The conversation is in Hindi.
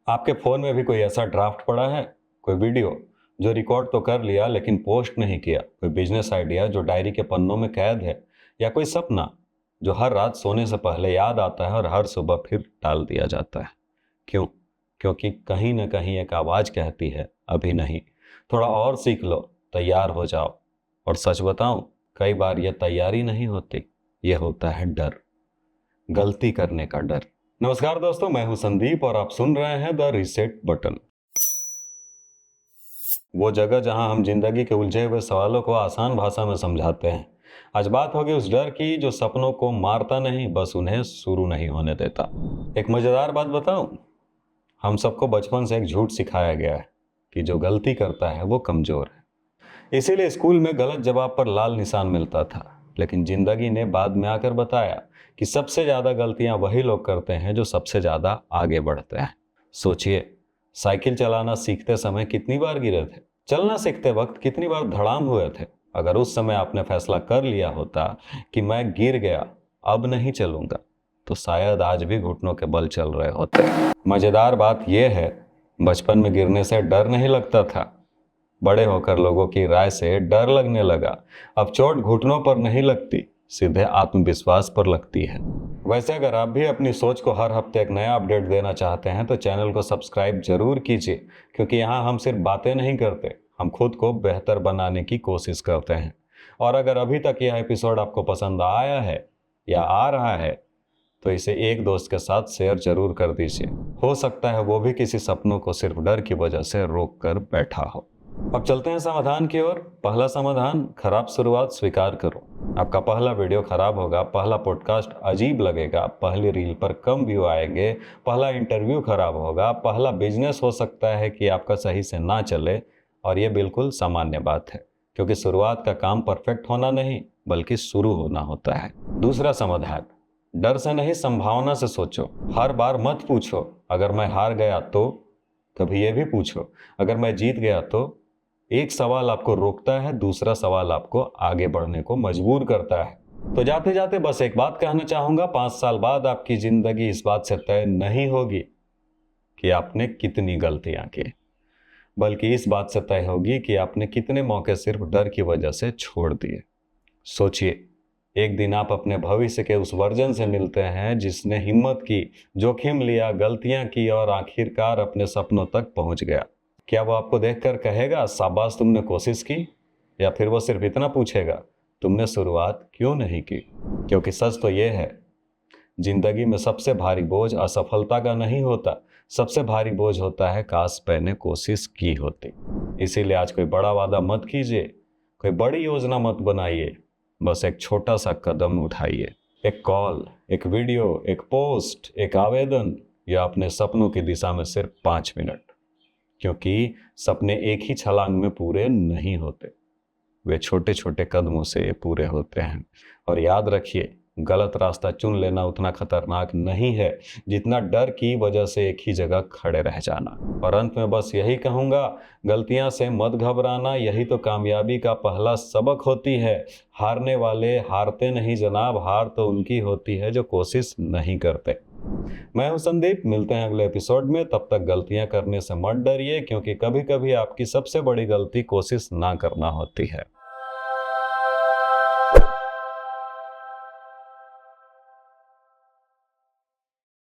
आपके फ़ोन में भी कोई ऐसा ड्राफ्ट पड़ा है, कोई वीडियो जो रिकॉर्ड तो कर लिया लेकिन पोस्ट नहीं किया, कोई बिजनेस आइडिया जो डायरी के पन्नों में कैद है, या कोई सपना जो हर रात सोने से पहले याद आता है और हर सुबह फिर टाल दिया जाता है। क्यों? क्योंकि कहीं ना कहीं एक आवाज़ कहती है अभी नहीं, थोड़ा और सीख लो, तैयार हो जाओ। और सच बताऊं, कई बार यह तैयारी नहीं होती, यह होता है डर, गलती करने का डर। नमस्कार दोस्तों, मैं हूं संदीप और आप सुन रहे हैं द रीसेट बटन, वो जगह जहां हम जिंदगी के उलझे हुए सवालों को आसान भाषा में समझाते हैं। आज बात होगी उस डर की जो सपनों को मारता नहीं, बस उन्हें शुरू नहीं होने देता। एक मजेदार बात बताऊं, हम सबको बचपन से एक झूठ सिखाया गया है कि जो गलती करता है वो कमजोर है। इसीलिए स्कूल में गलत जवाब पर लाल निशान मिलता था। लेकिन जिंदगी ने बाद में आकर बताया कि सबसे ज्यादा गलतियां वही लोग करते हैं जो सबसे ज्यादा आगे बढ़ते हैं। सोचिए, साइकिल चलाना सीखते समय कितनी बार गिरे थे, चलना सीखते वक्त कितनी बार धड़ाम हुए थे। अगर उस समय आपने फैसला कर लिया होता कि मैं गिर गया, अब नहीं चलूंगा, तो शायद आज भी घुटनों के बल चल रहे होते। मजेदार बात यह है, बचपन में गिरने से डर नहीं लगता था, बड़े होकर लोगों की राय से डर लगने लगा। अब चोट घुटनों पर नहीं लगती, सीधे आत्मविश्वास पर लगती है। वैसे अगर आप भी अपनी सोच को हर हफ्ते एक नया अपडेट देना चाहते हैं तो चैनल को सब्सक्राइब जरूर कीजिए, क्योंकि यहाँ हम सिर्फ बातें नहीं करते, हम खुद को बेहतर बनाने की कोशिश करते हैं। और अगर अभी तक यह एपिसोड आपको पसंद आया है या आ रहा है तो इसे एक दोस्त के साथ शेयर जरूर कर दीजिए। हो सकता है वो भी किसी सपनों को सिर्फ डर की वजह से रोक कर बैठा हो। अब चलते हैं समाधान की ओर। पहला समाधान, खराब शुरुआत स्वीकार करो। आपका पहला वीडियो खराब होगा, पहला पॉडकास्ट अजीब लगेगा, पहली रील पर कम व्यू आएंगे, पहला इंटरव्यू खराब होगा, पहला बिजनेस हो सकता है कि आपका सही से ना चले। और ये बिल्कुल सामान्य बात है, क्योंकि शुरुआत का काम परफेक्ट होना नहीं बल्कि शुरू होना होता है। दूसरा समाधान, डर से नहीं संभावना से सोचो। हर बार मत पूछो अगर मैं हार गया तो, कभी ये भी पूछो अगर मैं जीत गया तो। एक सवाल आपको रोकता है, दूसरा सवाल आपको आगे बढ़ने को मजबूर करता है। तो जाते जाते बस एक बात कहना चाहूंगा, 5 साल बाद आपकी जिंदगी इस बात से तय नहीं होगी कि आपने कितनी गलतियां की, बल्कि इस बात से तय होगी कि आपने कितने मौके सिर्फ डर की वजह से छोड़ दिए। सोचिए, एक दिन आप अपने भविष्य के उस वर्जन से मिलते हैं जिसने हिम्मत की, जोखिम लिया, गलतियां की और आखिरकार अपने सपनों तक पहुंच गया। क्या वो आपको देखकर कहेगा शाबाश तुमने कोशिश की, या फिर वो सिर्फ इतना पूछेगा तुमने शुरुआत क्यों नहीं की? क्योंकि सच तो ये है, जिंदगी में सबसे भारी बोझ असफलता का नहीं होता, सबसे भारी बोझ होता है काश मैंने कोशिश की होती। इसीलिए आज कोई बड़ा वादा मत कीजिए, कोई बड़ी योजना मत बनाइए, बस एक छोटा सा कदम उठाइए। एक कॉल, एक वीडियो, एक पोस्ट, एक आवेदन, या अपने सपनों की दिशा में सिर्फ 5 मिनट। क्योंकि सपने एक ही छलांग में पूरे नहीं होते, वे छोटे छोटे कदमों से पूरे होते हैं। और याद रखिए, गलत रास्ता चुन लेना उतना खतरनाक नहीं है जितना डर की वजह से एक ही जगह खड़े रह जाना। और अंत में बस यही कहूँगा, गलतियां से मत घबराना, यही तो कामयाबी का पहला सबक होती है। हारने वाले हारते नहीं जनाब, हार तो उनकी होती है जो कोशिश नहीं करते। मैं हूं संदीप, मिलते हैं अगले एपिसोड में। तब तक गलतियां करने से मत डरिए, क्योंकि कभी कभी आपकी सबसे बड़ी गलती कोशिश ना करना होती है।